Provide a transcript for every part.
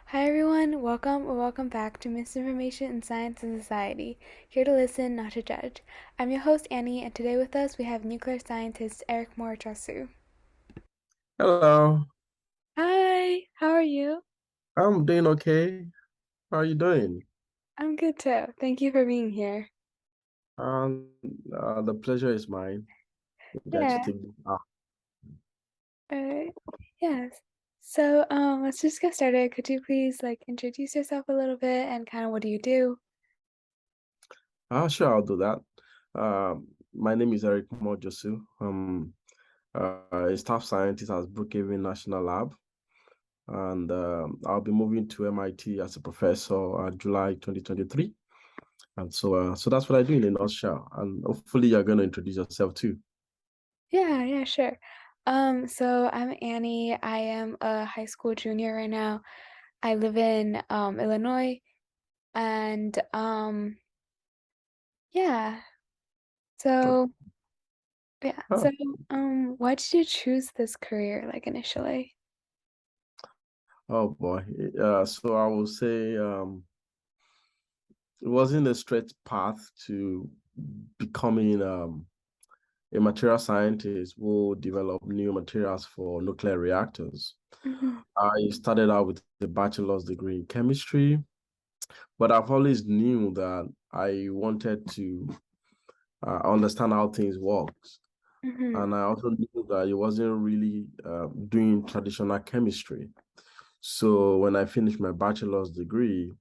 Hi everyone, welcome or welcome back to Misinformation in Science and Society. Here to listen, not to judge. I'm your host Annie, and today with us we have nuclear scientist Ericmoore Jossou. Hello, Hi, how are you? I'm doing okay. How are you doing? I'm good too. Thank you for being here. Um, the pleasure is mine. We get to Yeah, take this out. alright. Yes. So, let's just get started. Could you please introduce yourself a little bit and kind of what do you do? Sure, I'll do that. My name is Ericmoore Jossou. A staff scientist at Brookhaven National Lab, and I'll be moving to MIT as a professor July 2023. And so that's what I do in a nutshell. And hopefully, you're going to introduce yourself too. Yeah, sure. So I'm Annie. I am a high school junior right now. I live in Illinois. And yeah. So yeah. Oh, So why did you choose this career initially? oh boy. So I will say it wasn't a straight path to becoming a material scientist who develop new materials for nuclear reactors. Hmm. I started out with a bachelor's degree in chemistry, but I've always knew that I wanted to understand how things work. Hmm. And I also knew that it wasn't really doing traditional chemistry. So when I finished my bachelor's degree,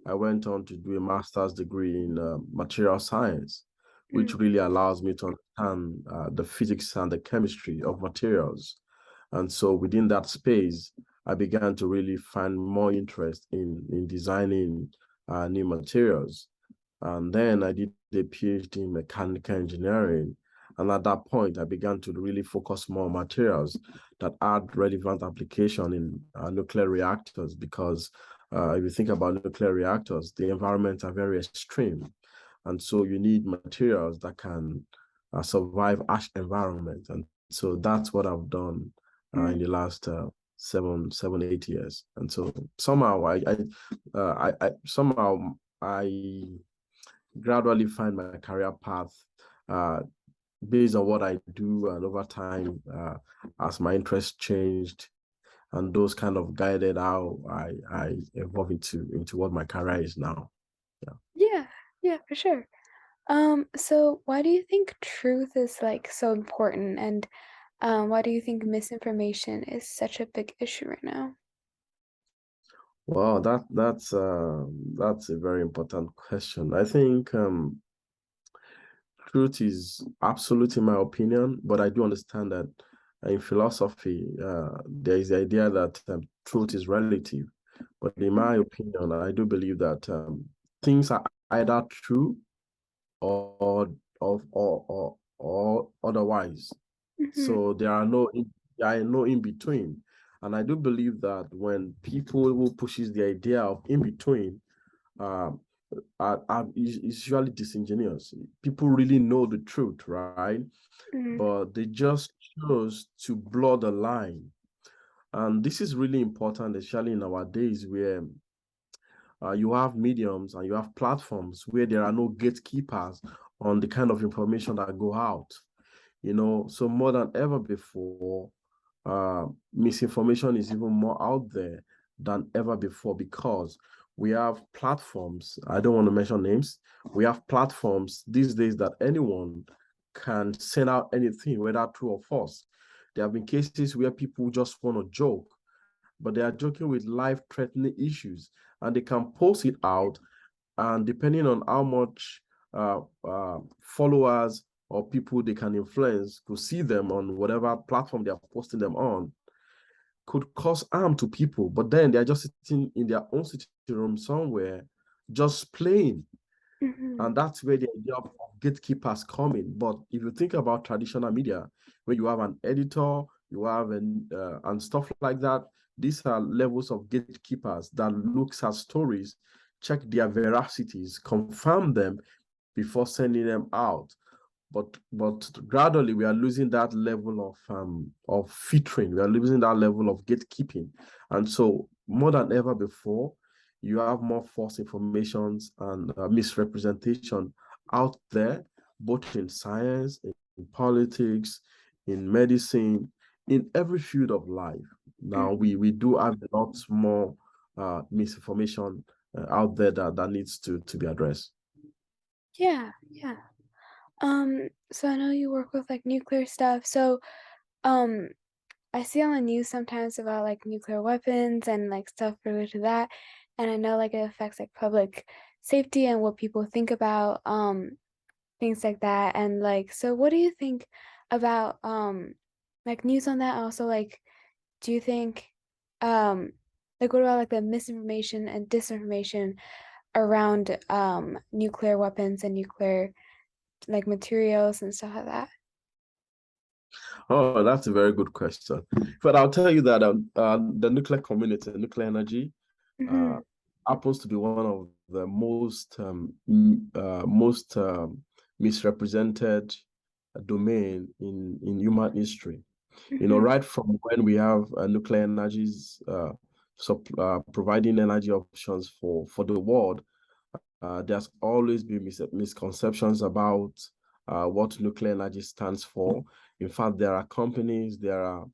I went on to do a master's degree in material science, which really allows me to understand the physics and the chemistry of materials. And so within that space, I began to really find more interest in designing new materials. And then I did a PhD in mechanical engineering. And at that point, I began to really focus more on materials that had relevant application in nuclear reactors because if you think about nuclear reactors, the environments are very extreme. And so you need materials that can survive harsh environment. And so that's what I've done in the last 8 years. And so somehow I gradually find my career path uh, based on what I do, and over time, as my interest changed, and those kind of guided how I evolve into what my career is now. Yeah. Yeah, yeah, for sure. So why do you think truth is so important and why do you think misinformation is such a big issue right now? Well, that's a very important question. I think truth is absolute in my opinion, but I do understand that in philosophy, there is the idea that truth is relative. But in Hmm. my opinion, I do believe that things are either true or or otherwise. Hmm. So there are no in between. And I do believe that when people who pushes the idea of in between, um, is usually disingenuous. People really know the truth, right? Hmm. But they just chose to blur the line. And this is really important, especially in our days where you have mediums and you have platforms where there are no gatekeepers on the kind of information that go out. So more than ever before, misinformation is even more out there than ever before because we have platforms. I don't want to mention names. We have platforms these days that anyone can send out anything, whether true or false. There have been cases where people just want to joke, but they are joking with life-threatening issues, and they can post it out. And depending on how much followers or people they can influence could see them on whatever platform they are posting them on, could cause harm to people. But then they are just sitting in their own sitting room somewhere, just playing. Hmm. And that's where the idea of gatekeepers come in. But if you think about traditional media, where you have an editor, you have and stuff like that, these are levels of gatekeepers that looks at stories, check their veracities, confirm them before sending them out. But gradually we are losing that level of filtering. We are losing that level of gatekeeping, and so more than ever before, you have more false informations and misrepresentation out there, both in science, in politics, in medicine, in every field of life. Now, Mhm. we do have a lot more misinformation out there that needs to be addressed. Yeah, yeah. So I know you work with like nuclear stuff. So, um, I see on the news sometimes about like nuclear weapons and like stuff related to that. And I know like it affects like public safety and what people think about things like that. And like so what do you think about like news on that? Also like do you think um like what about like the misinformation and disinformation around nuclear weapons and nuclear like materials and stuff like that? Oh, that's a very good question. But I'll tell you that the nuclear community, nuclear energy, uh, Mm-hmm. happens to be one of the most misrepresented domain in human history. You know, Mm-hmm. right from when we have nuclear energies providing energy options for the world, there's always been misconceptions about what nuclear energy stands for. In fact, there are companies, there are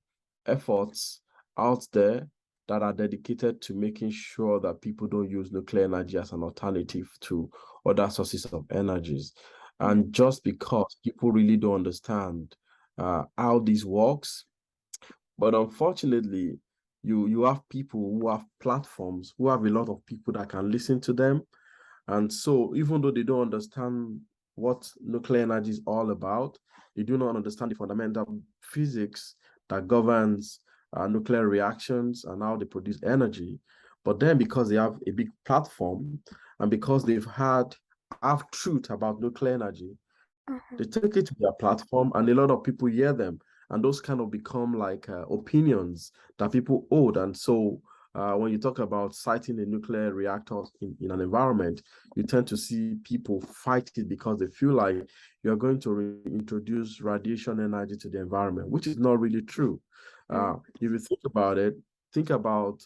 efforts out there that are dedicated to making sure that people don't use nuclear energy as an alternative to other sources of energies. And just because people really don't understand how this works, but unfortunately, you have people who have platforms, who have a lot of people that can listen to them, and so, even though they don't understand what nuclear energy is all about, they do not understand the fundamental physics that governs nuclear reactions and how they produce energy. But then, because they have a big platform and because they've had half truth about nuclear energy, Uh-huh. they take it to their platform and a lot of people hear them. And those kind of become like opinions that people hold. And so when you talk about citing a nuclear reactor in an environment, you tend to see people fight it because they feel like you're going to introduce radiation energy to the environment, which is not really true. If you think about it, think about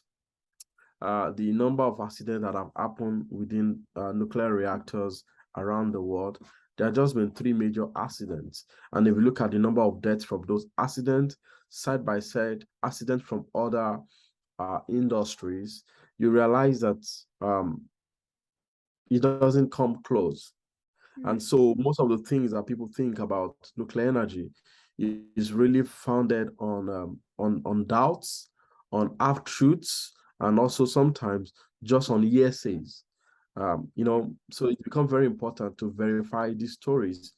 the number of accidents that have happened within nuclear reactors around the world. There have just been three major accidents. And if you look at the number of deaths from those accidents, side by side, accidents from other industries, you realize that it doesn't come close. And Mm-hmm. so most of the things that people think about nuclear energy is really founded on doubts, on half truths, and also sometimes just on hearsays. So it becomes very important to verify these stories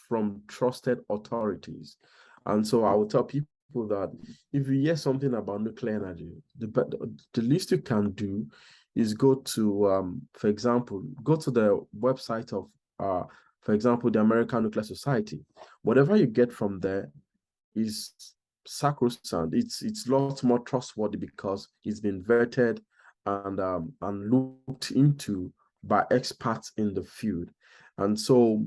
from trusted authorities. And so I will tell people that if you hear something about nuclear energy, the least you can do is go to, for example, go to the website of for example, the American Nuclear Society. Whatever you get from there is sacrosanct. It's lots more trustworthy because it's been vetted and looked into by experts in the field. And so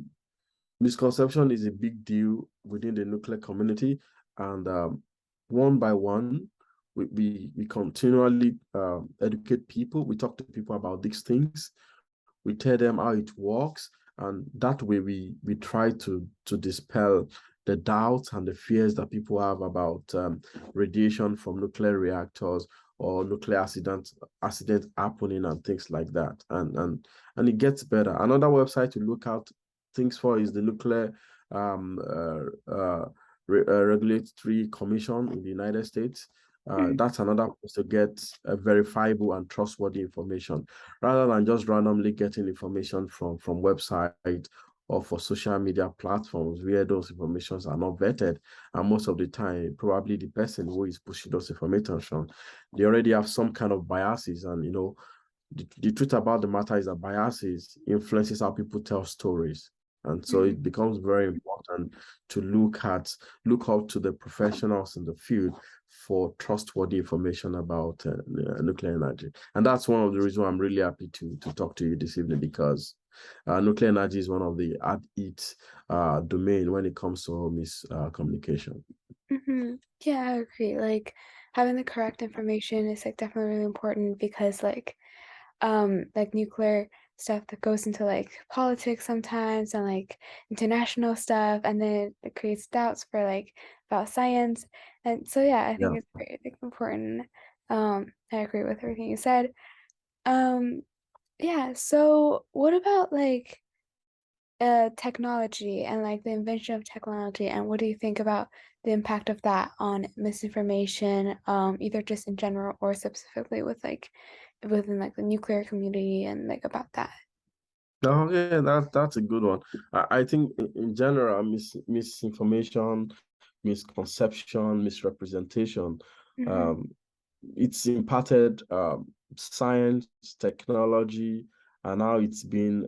misconception is a big deal within the nuclear community. And one by one, we continually educate people. We talk to people about these things. We tell them how it works, and that way we try to dispel the doubts and the fears that people have about radiation from nuclear reactors or nuclear accident happening and things like that. And it gets better. Another website to look out things for is the nuclear um, uh, uh, regulatory commission in the United States. That's another place to get verifiable and trustworthy information rather than just randomly getting information from website or for social media platforms where those informations are not vetted. And most of the time, probably the person who is pushing those information, they already have some kind of biases. And the truth about the matter is that biases influences how people tell stories. And so Mm-hmm. it becomes very important to look up to the professionals in the field for trustworthy information about nuclear energy. And that's one of the reasons I'm really happy to talk to you this evening, because nuclear energy is one of the hard-hit domain when it comes to miscommunication. Mm-hmm. Yeah, I agree. Like, having the correct information is like definitely really important because like nuclear stuff that goes into like politics sometimes and like international stuff and then it creates doubts for like about science. And so yeah, I think Yeah. it's very like, important. I agree with everything you said. Um yeah, so what about like technology and like the invention of technology and what do you think about the impact of that on misinformation, either just in general or specifically with like within like the nuclear community and like about that? Oh yeah, that's a good one. I think in general, misinformation, misconception, misrepresentation, Mhm, um, it's impacted science, technology, and how it's been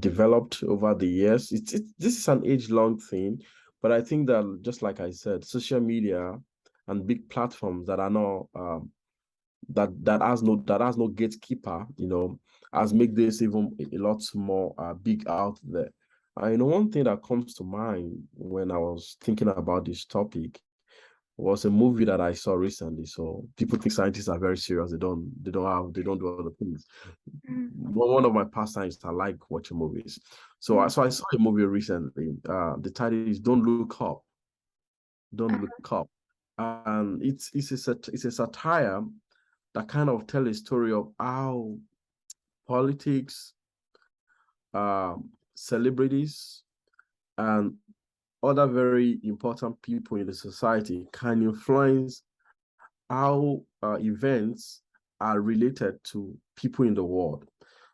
developed over the years. This is an age-long thing, but I think that just like I said, social media and big platforms that are now that has no gatekeeper, has make this even a lot more big out there. One thing that comes to mind when I was thinking about this topic was a movie that I saw recently. So people think scientists are very serious. They don't do other things. mhm, One of my pastimes, I like watching movies. So mhm, I saw a movie recently. The title is "Don't Look Up." Don't look up, and it's a satire that kind of tell a story of how politics, celebrities, and other very important people in the society can influence how events are related to people in the world.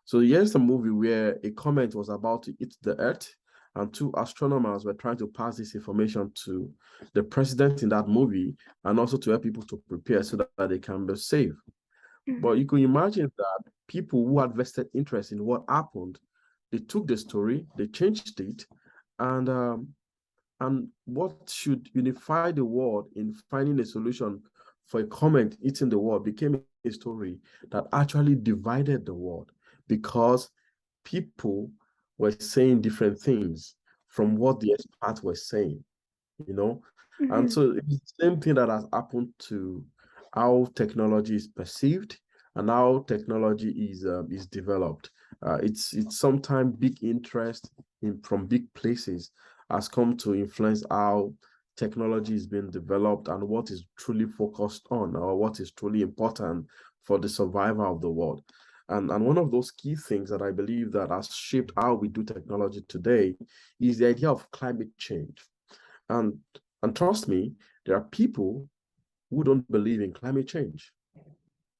So here's a movie where a comet was about to hit the Earth, and two astronomers were trying to pass this information to the president in that movie, and also to help people to prepare so that they can be safe. But mhm, you can imagine that people who had vested interest in what happened, they took the story, they changed it, and what should unify the world in finding a solution for a comment hitting the world became a story that actually divided the world because people were saying different things from what the experts were saying you know. And mhm, so it's the same thing that has happened to how technology is perceived and how technology is developed. It's sometimes big interest in from big places has come to influence how technology is being developed and what is truly focused on or what is truly important for the survival of the world. And one of those key things that I believe that has shaped how we do technology today is the idea of climate change. And and trust me, there are people who don't believe in climate change.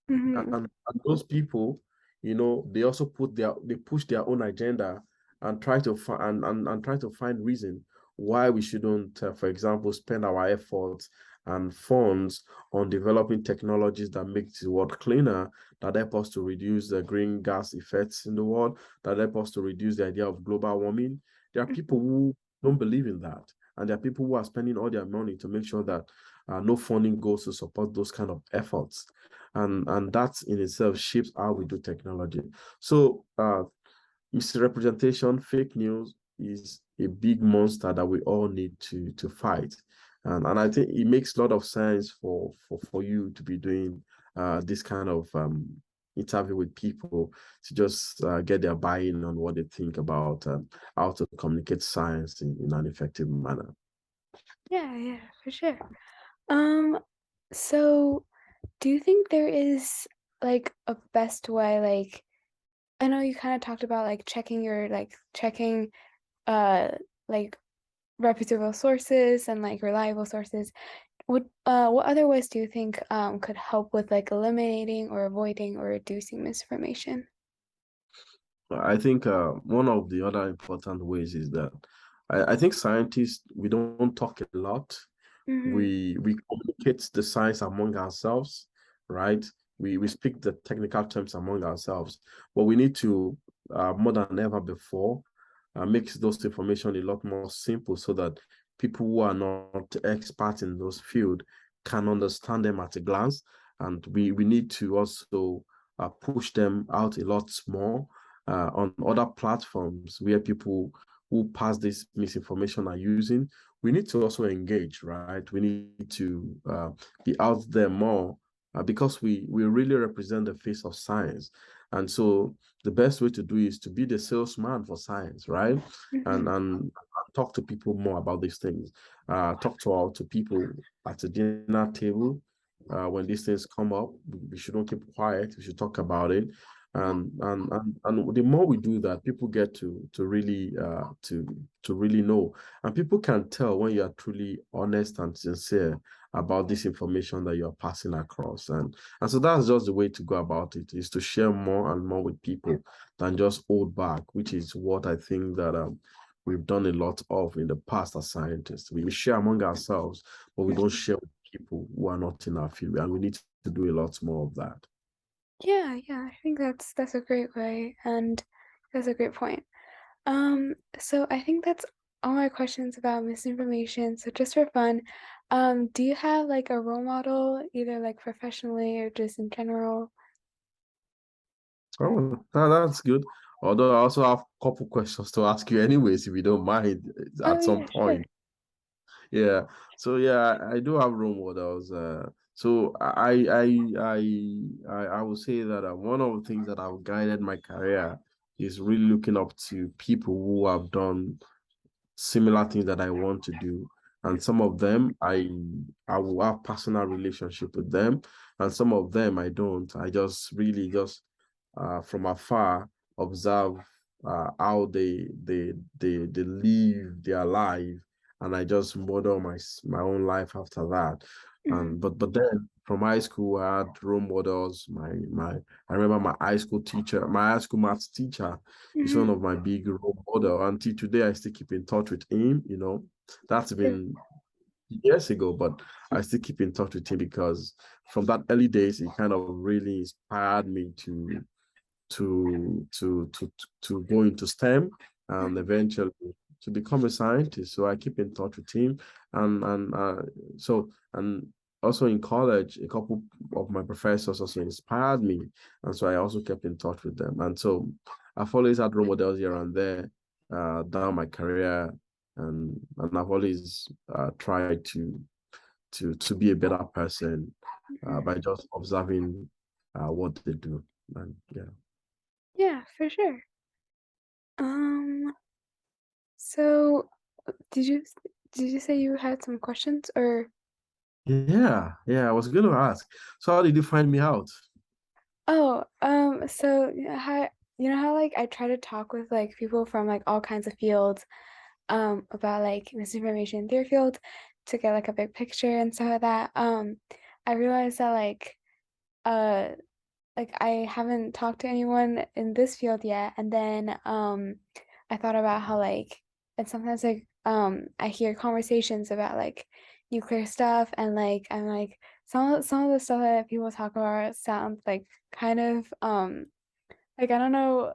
mhm, And those people, they also they push their own agenda and try to find and try to find reason why we shouldn't, for example, spend our efforts and funds on developing technologies that make the world cleaner, that help us to reduce the green gas effects in the world, that help us to reduce the idea of global warming. There are people who don't believe in that. And there are people who are spending all their money to make sure that no funding goes to support those kind of efforts, and that in itself shapes how we do technology. So misrepresentation, fake news is a big monster that we all need to fight. And I think it makes a lot of sense for you to be doing this kind of interview with people to just get their buy-in on what they think about how to communicate science in an effective manner. yeah, yeah, for sure. Um, so do you think there is like a best way, like I know you kind of talked about like checking uh like reputable sources and like reliable sources. What other ways do you think could help with like eliminating or avoiding or reducing misinformation? I think one of the other important ways is that I think scientists, we don't talk a lot. Mm-hmm. We communicate the science among ourselves, right? We speak the technical terms among ourselves, but we need to more than ever before make those information a lot more simple so that people who are not experts in those field can understand them at a glance, and we need to also push them out a lot more on other platforms where people who pass this misinformation are using. we need to also engage, right? We need to be out there more because we really represent the face of science. And so the best way to do is to be the salesman for science, right? Mhm. And talk to people more about these things. Talk to people at the dinner table. When these things come up, we shouldn't keep quiet. We should talk about it. Yeah. And the more we do that, people get to really to really know, and people can tell when you are truly honest and sincere about this information that you are passing across. And so that's just the way to go about it, is to share more and more with people than just hold back, which is what I think that we've done a lot of in the past as scientists. We share among ourselves, but we don't share with people who are not in our field, and we need to do a lot more of that. Yeah, yeah, I think that's a great way, and that's a great point. So I think that's all my questions about misinformation. So just for fun, do you have like a role model, either like professionally or just in general? Oh, that's good. Although I also have a couple questions to ask you anyways, if you don't mind, Oh at some yeah, sure. point. Yeah. So yeah, I do have role models. So I would say that one of the things that have guided my career is really looking up to people who have done similar things that I want to do. And some of them I will have personal relationship with them, and some of them I don't. I just really just from afar observe how they live their life, and I just model my own life after that. Mhm, And but then from high school I had role models. My I remember my high school teacher, my high school maths teacher is mhm, one of my big role model. Until today, I still keep in touch with him. That's yeah, been years ago, but I still keep in touch with him because from that early days, he kind of really inspired me to go into STEM and mhm, eventually to become a scientist. So I keep in touch with him, and and also in college, a couple of my professors also inspired me, and so I also kept in touch with them. And so I've always had role models here and there down my career, and I've always tried to be a better person mhm. by just observing what they do. And yeah. Yeah, for sure. Um, so did you say you had some questions or? Yeah, yeah, I was going to ask. So how did you find me out? Oh, so you know how like I try to talk with like people from like all kinds of fields, about like misinformation in their field to get like a big picture and stuff like that. I realized that uh like I haven't talked to anyone in this field yet, and then I thought about how like and sometimes like I hear conversations about like nuclear stuff, and like I'm like some of the stuff that people talk about sounds like kind of like I don't know,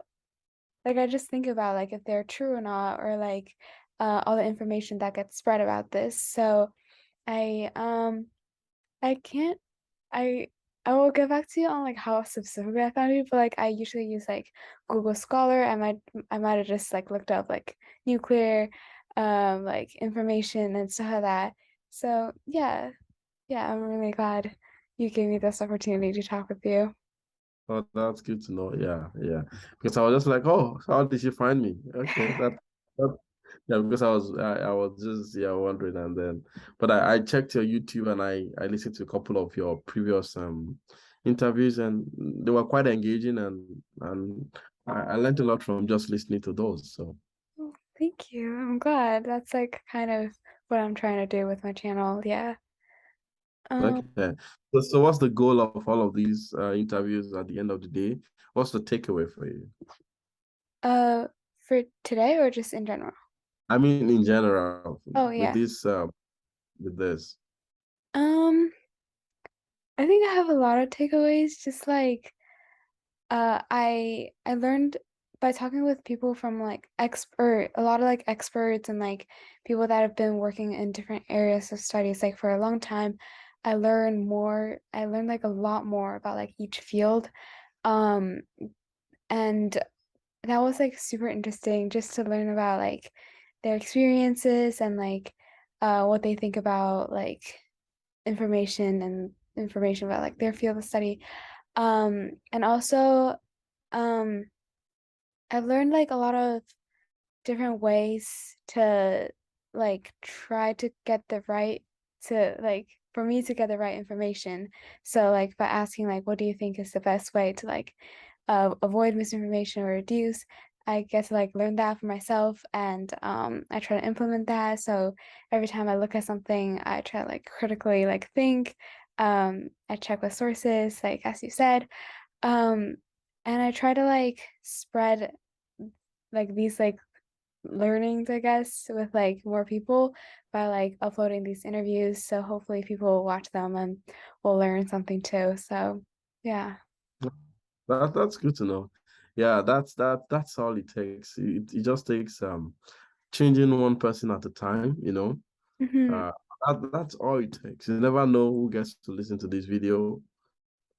like I just think about like if they're true or not, or like all the information that gets spread about this. So I I can't I I will get back to you on, like, how specifically I found it, but, like, I usually use, like, Google Scholar. I might have just, like, looked up, like, nuclear, like, information and stuff like that. So, yeah. Yeah, I'm really glad you gave me this opportunity to talk with you. Oh, that's good to know. Yeah, yeah. Because I was just like, oh, how did she find me? Okay, that yeah, because I was just wondering, and then but I checked your YouTube, and I listened to a couple of your previous interviews, and they were quite engaging, and I learned a lot from just listening to those. So Oh, thank you. I'm glad. That's, like, kind of what I'm trying to do with my channel, yeah. Um, okay. So what's the goal of all of these interviews at the end of the day? What's the takeaway for you? uh, for today or just in general? I mean, in general, Oh, with yeah. this. Um, I think I have a lot of takeaways, just, like, I learned by talking with people from, like, expert a lot of, like, experts and, like, people that have been working in different areas of studies, like, for a long time. I learned, like, a lot more about, like, each field, um, and that was, like, super interesting just to learn about, like, their experiences and, like, what they think about like information and information about like their field of study. And also, um, I've learned like a lot of different ways to like try to get the right to like for me to get the right information. So like by asking like what do you think is the best way to like avoid misinformation or reduce, I get to like learn that for myself and I try to implement that. So every time I look at something, I try to like critically like think. I check with sources, like as you said. Um and I try to like spread like these like learnings, I guess, with like more people by like uploading these interviews. So hopefully people will watch them and will learn something too. So yeah. That's good to know. Yeah, that's all it takes. It just takes changing one person at a time, you know. Hmm. Uh that's all it takes. You never know who gets to listen to this video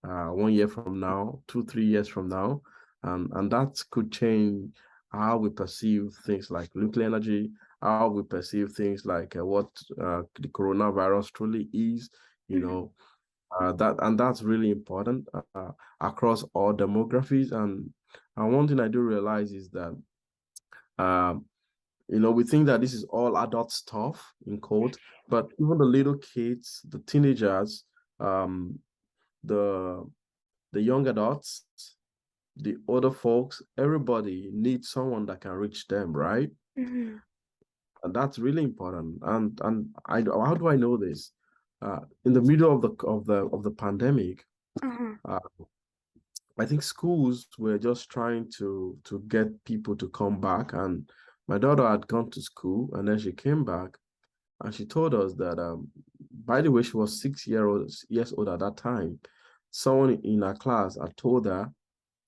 1 year from now, 2, 3 years from now, and that could change how we perceive things like nuclear energy, how we perceive things like what the coronavirus truly is, you Hmm. know, that's really important across all demographies. And one thing I do realize is that um, we think that this is all adult stuff in quote, but even the little kids, the teenagers, um, the the young adults, the older folks, everybody needs someone that can reach them, right? Hmm. And that's really important. And how do I know this? In the middle of the pandemic, Uh-huh. uh, I think schools were just trying to get people to come back. And my daughter had gone to school, and then she came back, and she told us that, by the way, she was 6 years old at that time. Someone in her class had told her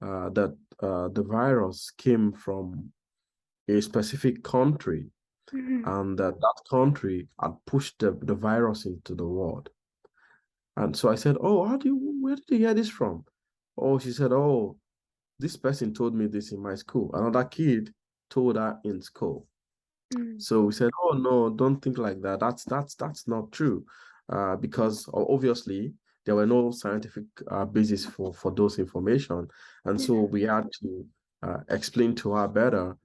that the virus came from a specific country, Hmm. and that country had pushed the virus into the world. And so I said, "Oh, where did you hear this from?" Oh, she said, "Oh, this person told me this in my school. Another kid told her in school." Hmm. So we said, "Oh no, don't think like that. That's not true, because obviously there were no scientific basis for those information, and so Yeah. we had to explain to her better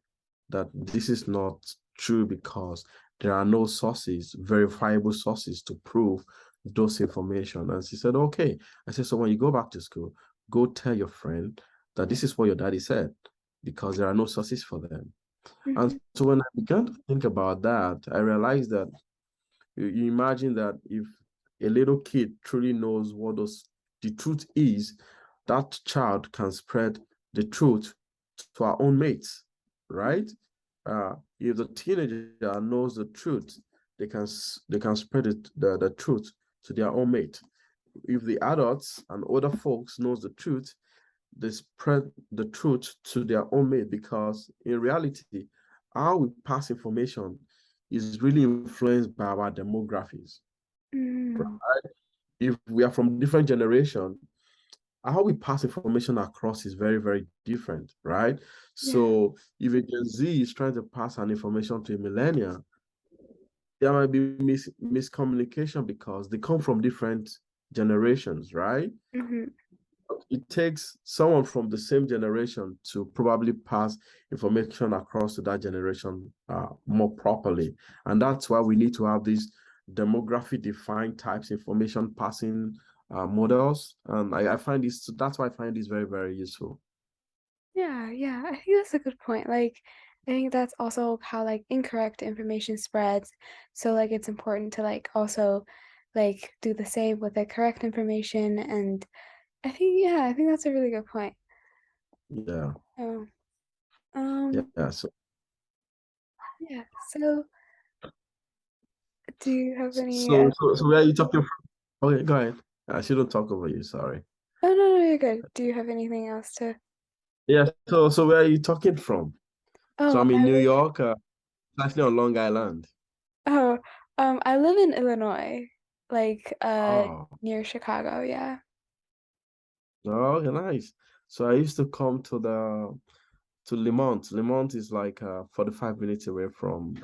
that this is not true because there are no sources, verifiable sources to prove those information." And she said, "Okay." I said, "So when you go back to school, go tell your friend that this is what your daddy said, because there are no sources for them." And Hmm. so when I began to think about that, I realized that you imagine that if a little kid truly knows what the truth is, that child can spread the truth to our own mates, right? If the teenager knows the truth, they can spread the truth to their own mate. If the adults and older folks knows the truth, they spread the truth to their own mate, because in reality, how we pass information is really influenced by our demographics. Hmm. If we are from different generation, how we pass information across is very, very different, right? Yeah. So if a Gen Z is trying to pass an information to a millennial, there might be miscommunication because they come from different generations, right? Hmm. It takes someone from the same generation to probably pass information across to that generation more properly. And that's why we need to have these demographic defined types information passing models. And I find this, that's why I find this very, very useful. Yeah, yeah. I think that's a good point. Like, I think that's also how like incorrect information spreads. So like it's important to like also like do the same with the correct information and I think yeah, I think that's a really good point. Yeah. Oh, Yeah. um, Yeah. So, yeah. So, do you have any? so where are you talking from? Okay, go ahead. I shouldn't talk over you. Sorry. Oh no, no, you're good. Do you have anything else to? Yeah. So where are you talking from? So Oh, I'm in I New live. York, actually on Long Island. Oh, I live in Illinois, like Oh. near Chicago. Yeah. Oh, okay, nice. So I used to come to Lemont. Lemont is like 45 minutes away from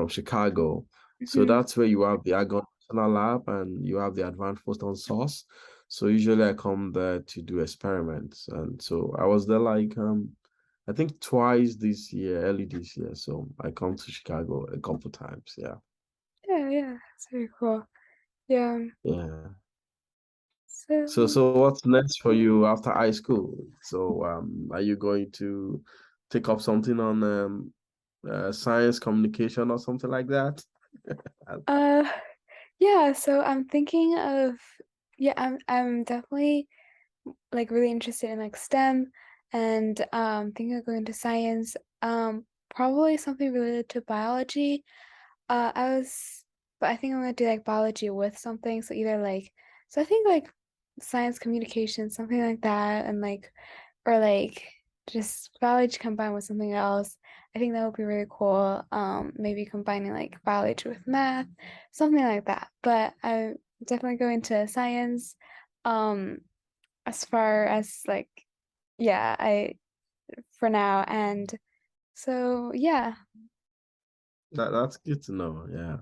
Chicago. So Mhm. that's where you have the Argonne National Lab and you have the Advanced Photon Source. So usually I come there to do experiments. And so I was there like I think twice this year, early this year. So I come to Chicago a couple times. Yeah. Yeah, yeah, that's very cool. Yeah. Yeah. So So, so what's next for you after high school? So are you going to take up something on science communication or something like that? uh, yeah, so I'm thinking of yeah, I'm definitely like really interested in like STEM and thinking of going to science. Probably something related to biology. I was, but I think I'm gonna do like biology with something. So either like, so I think like science communication, something like that, and like, or like just biology combined with something else. I think that would be really cool. Maybe combining like biology with math, something like that. But I'm definitely going to science. Um, as far as like, yeah, I for now, and so yeah, That's good to know. Yeah.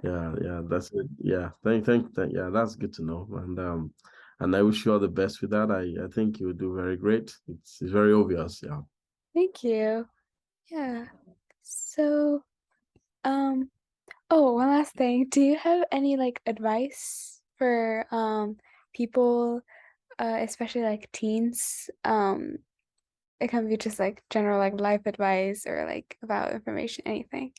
yeah. Yeah, that's it. Yeah. Yeah, that's good to know. And I wish you all the best with that. I think you'll do very great. It's very obvious. Yeah. Thank you. Yeah. So, um, oh, one last thing. Do you have any like advice for people, especially like teens? It can be just like general like life advice or like about information, anything.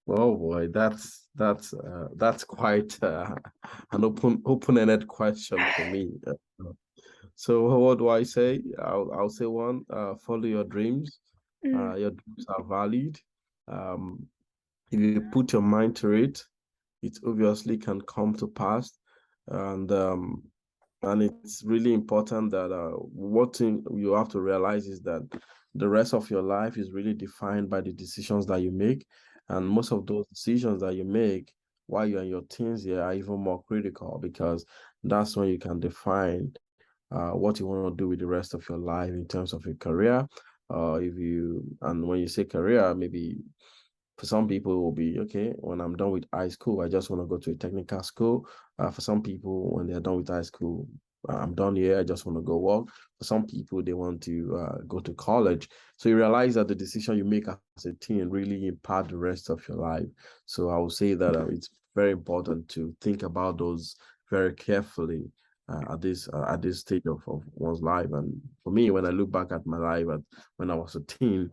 Oh boy, that's quite an open-ended question for me. So what do I say? I'll say one, follow your dreams. Mm, Your dreams are valid. Um, if you put your mind to it, it obviously can come to pass. And it's really important that what thing you have to realize is that the rest of your life is really defined by the decisions that you make. And most of those decisions that you make while you're in your teens here are even more critical because that's when you can define what you want to do with the rest of your life in terms of your career. If you and when you say career, maybe for some people, it will be okay. When I'm done with high school, I just want to go to a technical school. For some people, when they're done with high school, I'm done here. I just want to go work. For some people, they want to go to college. So you realize that the decision you make as a teen really impact the rest of your life. So I would say that it's very important to think about those very carefully at this stage of one's life. And for me, when I look back at my life when I was a teen,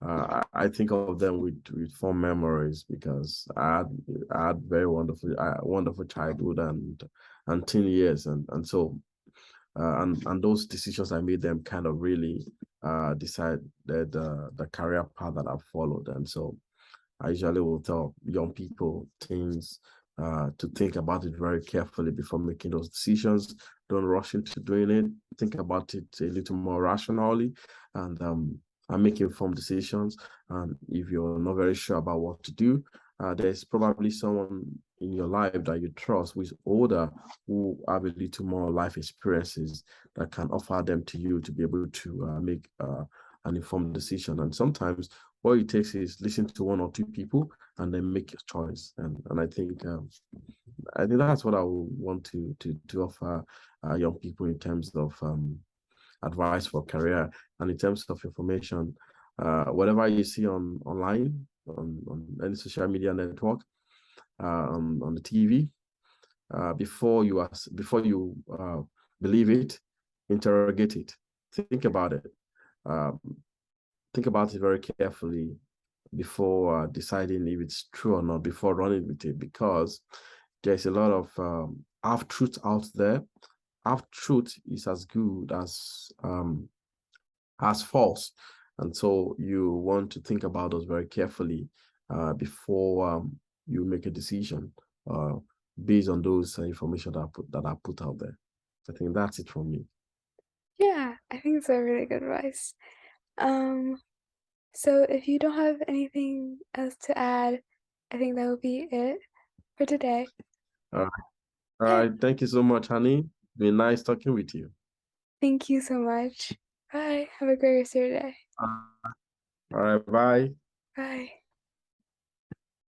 I think of them with fond memories because I had very wonderful childhood and teen years and so and those decisions I made them kind of really decide the career path that I've followed. And so I usually will tell young people, teens, to think about it very carefully before making those decisions. Don't rush into doing it. Think about it a little more rationally, and make informed decisions. And if you're not very sure about what to do, there's probably someone in your life that you trust who is older, who have a little more life experiences that can offer them to you to be able to make an informed decision. And sometimes what it takes is listen to one or two people and then make your choice. And I think that's what I would want to offer young people in terms of advice for career and in terms of information. Whatever you see online on any social media network, on the TV, before you believe it, interrogate it, think about it. Um, think about it very carefully before deciding if it's true or not, before running with it, because there's a lot of half truth out there. Half truth is as good as false, and so you want to think about those very carefully before you make a decision uh, based on those information that I put out there. I think that's it from me. yeah, I think it's a really good advice. Um, so if you don't have anything else to add, I think that will be it for today. All all Yeah, right. Thank you so much, honey. Been nice talking with you. thank you so much. Bye. Have a great rest of your day. All right. Bye. Bye.